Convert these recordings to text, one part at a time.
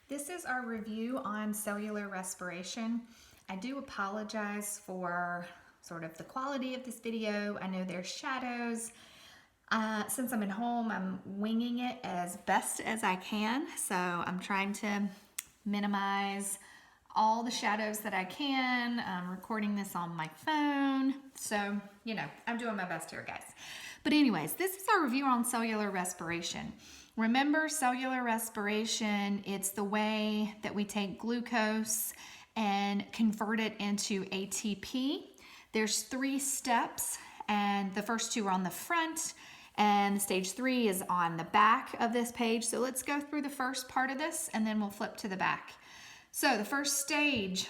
This is our review on cellular respiration. I do apologize for sort of the quality of this video. I know there's shadows. Since I'm at home, I'm winging it as best as I can. So I'm trying to minimize all the shadows that I can. I'm recording this on my phone. So, I'm doing my best here, guys. But anyways, this is our review on cellular respiration. Remember, cellular respiration, it's the way that we take glucose and convert it into ATP. There's 3 steps, and the first 2 are on the front, and stage 3 is on the back of this page. So let's go through the first part of this, and then we'll flip to the back. So the first stage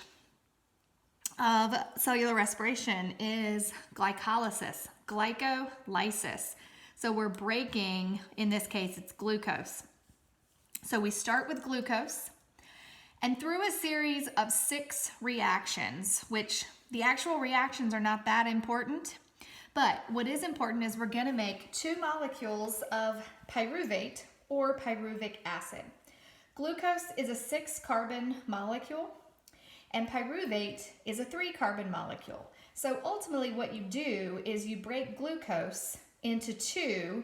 of cellular respiration is glycolysis, glycolysis. So we're breaking, in this case, it's glucose. So we start with glucose, and through a series of 6 reactions, which the actual reactions are not that important, but what is important is we're gonna make 2 molecules of pyruvate or pyruvic acid. Glucose is a 6-carbon molecule, and pyruvate is a 3-carbon molecule. So ultimately what you do is you break glucose into 2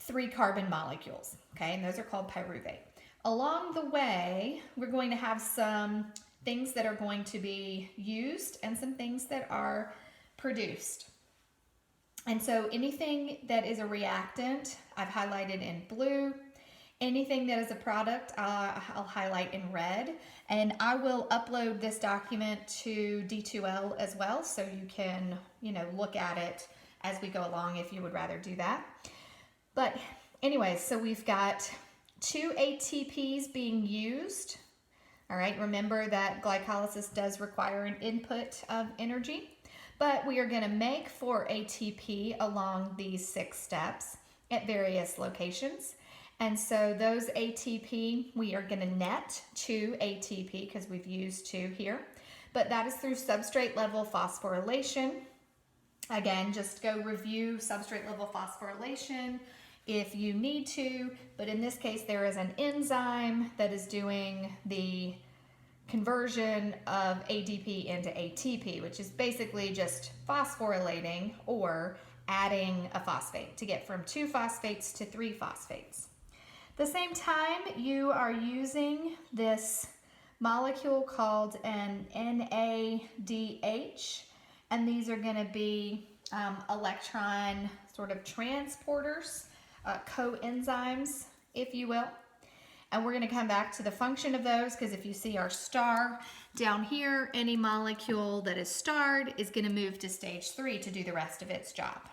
3-carbon molecules, okay? And those are called pyruvate. Along the way, we're going to have some things that are going to be used and some things that are produced. And so anything that is a reactant, I've highlighted in blue. Anything that is a product, I'll highlight in red. And I will upload this document to D2L as well, so you can, look at it as we go along if you would rather do that. But anyways, so we've got 2 ATPs being used. All right, remember that glycolysis does require an input of energy, but we are gonna make 4 ATP along these 6 steps at various locations. And so those ATP, we are gonna net 2 ATP because we've used 2 here, but that is through substrate level phosphorylation. Again, just go review substrate level phosphorylation if you need to, but in this case, there is an enzyme that is doing the conversion of ADP into ATP, which is basically just phosphorylating or adding a phosphate to get from 2 phosphates to 3 phosphates. At the same time, you are using this molecule called an NADH, and these are going to be electron sort of transporters, coenzymes, if you will. And we're going to come back to the function of those, because if you see our star down here, any molecule that is starred is going to move to stage 3 to do the rest of its job.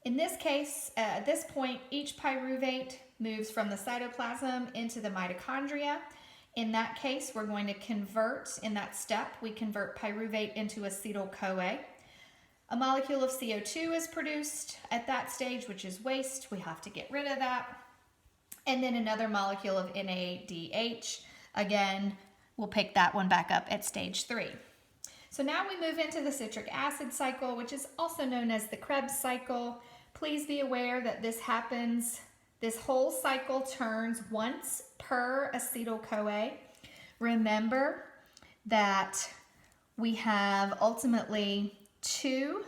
In this case, at this point, each pyruvate moves from the cytoplasm into the mitochondria. In that case, we're going to convert, in that step, we convert pyruvate into acetyl-CoA. A molecule of CO2 is produced at that stage, which is waste. We have to get rid of that. And then another molecule of NADH. Again, we'll pick that one back up at stage 3. So now we move into the citric acid cycle, which is also known as the Krebs cycle. Please be aware that this happens, this whole cycle turns once per acetyl-CoA. Remember that we have ultimately 2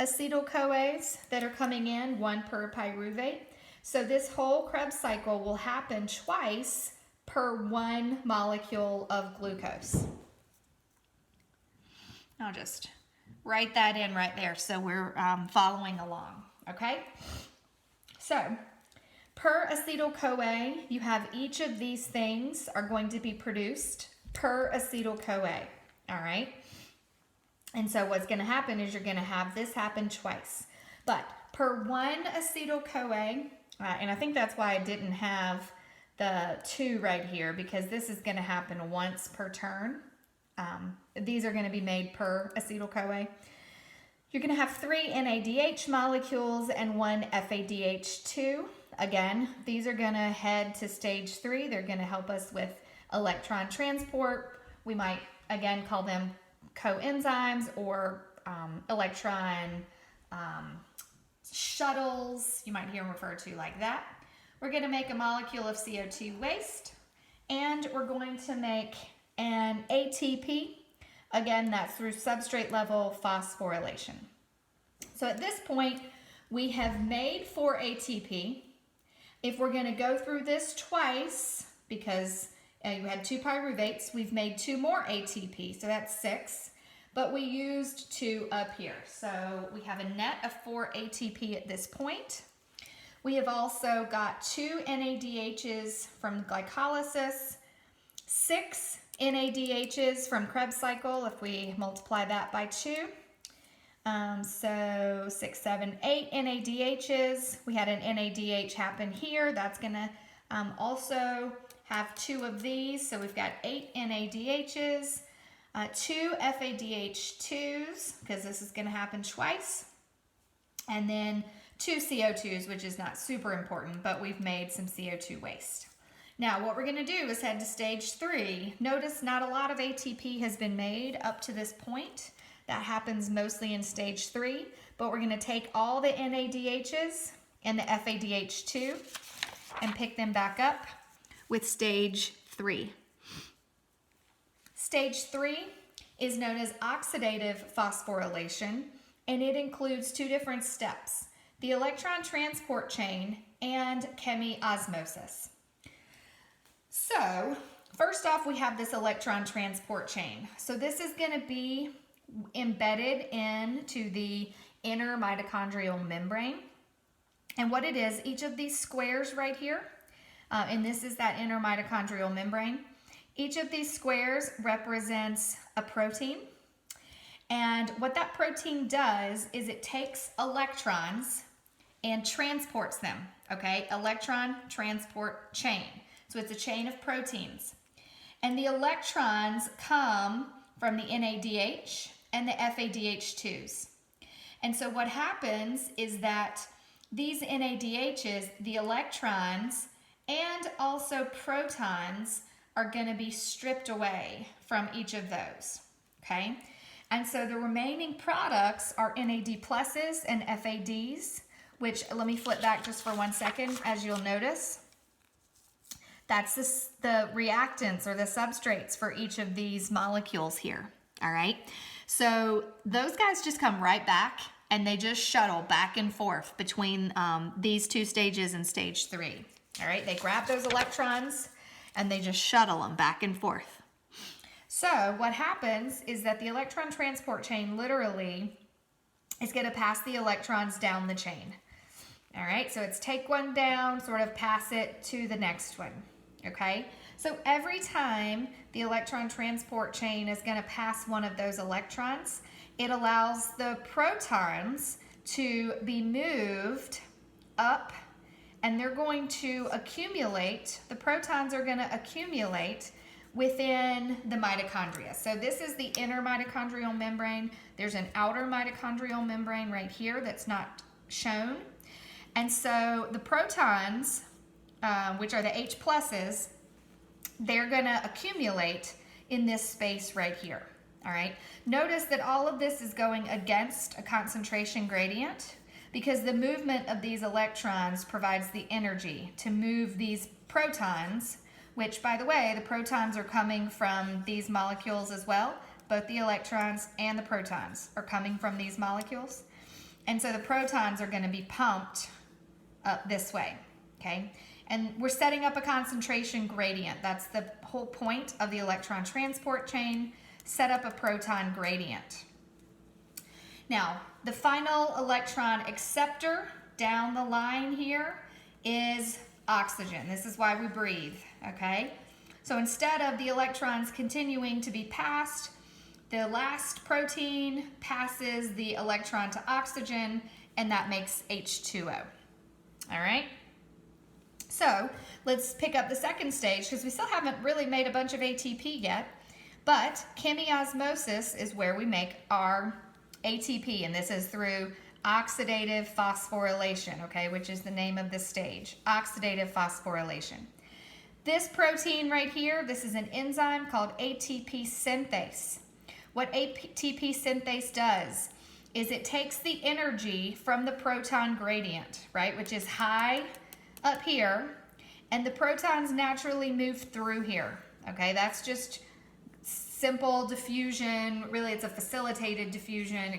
acetyl-CoAs that are coming in, 1 per pyruvate. So this whole Krebs cycle will happen twice per 1 molecule of glucose. I'll just write that in right there so we're following along, okay? So per acetyl-CoA, you have each of these things are going to be produced per acetyl-CoA, all right? And so what's going to happen is you're going to have this happen twice. But per 1 acetyl-CoA, and I think that's why I didn't have the 2 right here, because this is going to happen once per turn. These are going to be made per acetyl-CoA. You're going to have 3 NADH molecules and 1 FADH2. Again, these are going to head to stage 3. They're going to help us with electron transport. We might, again, call them coenzymes or electron shuttles. You might hear them referred to like that. We're going to make a molecule of CO2 waste, and we're going to make an ATP. Again, that's through substrate level phosphorylation. So at this point, we have made 4 ATP. If we're going to go through this twice, because you had 2 pyruvates, we've made 2 more ATP, so that's 6. But we used 2 up here. So we have a net of 4 ATP at this point. We have also got 2 NADHs from glycolysis, 6 NADHs from Krebs cycle, if we multiply that by 2. So 6, 7, 8 NADHs. We had an NADH happen here. That's going to also have 2 of these. So we've got 8 NADHs, 2 FADH2s, because this is going to happen twice, and then 2 CO2s, which is not super important, but we've made some CO2 waste. Now, what we're going to do is head to stage 3. Notice not a lot of ATP has been made up to this point. That happens mostly in stage 3, but we're going to take all the NADHs and the FADH2 and pick them back up with stage 3. Stage 3 is known as oxidative phosphorylation, and it includes 2 different steps: the electron transport chain and chemiosmosis. So, first off, we have this electron transport chain. So this is going to be embedded into the inner mitochondrial membrane. And what it is, each of these squares right here, and this is that inner mitochondrial membrane, each of these squares represents a protein. And what that protein does is it takes electrons and transports them, okay? Electron transport chain. So it's a chain of proteins. And the electrons come from the NADH and the FADH2s. And so what happens is that these NADHs, the electrons, and also protons are going to be stripped away from each of those, okay? And so the remaining products are NAD pluses and FADs, which, let me flip back just for 1 second, as you'll notice. That's the reactants or the substrates for each of these molecules here, all right? So those guys just come right back and they just shuttle back and forth between these 2 stages in stage 3, all right? They grab those electrons and they just shuttle them back and forth. So what happens is that the electron transport chain literally is going to pass the electrons down the chain. All right, so it's take one down, sort of pass it to the next one, okay? So every time the electron transport chain is going to pass one of those electrons, it allows the protons to be moved up, and they're going to accumulate, the protons are going to accumulate within the mitochondria. So this is the inner mitochondrial membrane. There's an outer mitochondrial membrane right here that's not shown. And so the protons, which are the H pluses, they're going to accumulate in this space right here. All right. Notice that all of this is going against a concentration gradient because the movement of these electrons provides the energy to move these protons, which, by the way, the protons are coming from these molecules as well. Both the electrons and the protons are coming from these molecules. And so the protons are going to be pumped up this way, okay? And we're setting up a concentration gradient. That's the whole point of the electron transport chain. Set up a proton gradient. Now, the final electron acceptor down the line here is oxygen. This is why we breathe, okay? So instead of the electrons continuing to be passed, the last protein passes the electron to oxygen, and that makes H2O. All right? So let's pick up the second stage because we still haven't really made a bunch of ATP yet, but chemiosmosis is where we make our ATP, and this is through oxidative phosphorylation, okay, which is the name of this stage, oxidative phosphorylation. This protein right here, this is an enzyme called ATP synthase. What ATP synthase does is it takes the energy from the proton gradient, right, which is high up here, and the protons naturally move through here. Okay, that's just simple diffusion. Really, it's a facilitated diffusion,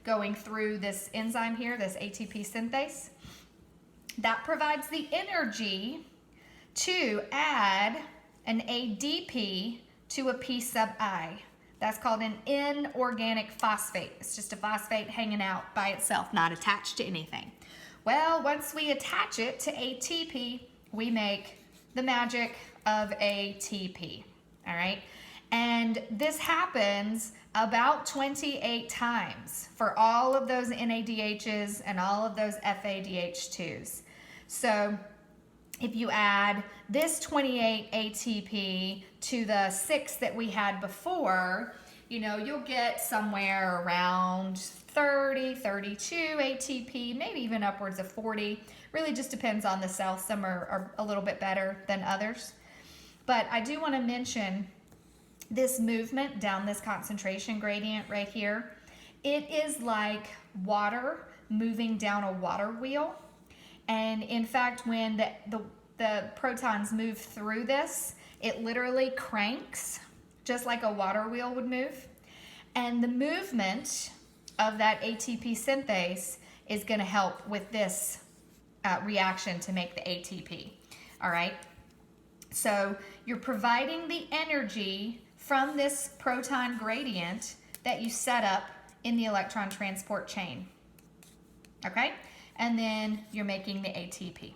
going through this enzyme here, this ATP synthase. That provides the energy to add an ADP to a P sub I. That's called an inorganic phosphate. It's just a phosphate hanging out by itself, not attached to anything. Well, once we attach it to ATP, we make the magic of ATP, all right? And this happens about 28 times for all of those NADHs and all of those FADH2s. So if you add this 28 ATP to the 6 that we had before, you'll get somewhere around 30, 32 ATP, maybe even upwards of 40. Really just depends on the cell. Some are a little bit better than others. But I do want to mention this movement down this concentration gradient right here. It is like water moving down a water wheel. And in fact, when the protons move through this, it literally cranks just like a water wheel would move. And the movement of that ATP synthase is going to help with this reaction to make the ATP. All right. So you're providing the energy from this proton gradient that you set up in the electron transport chain. Okay? And then you're making the ATP.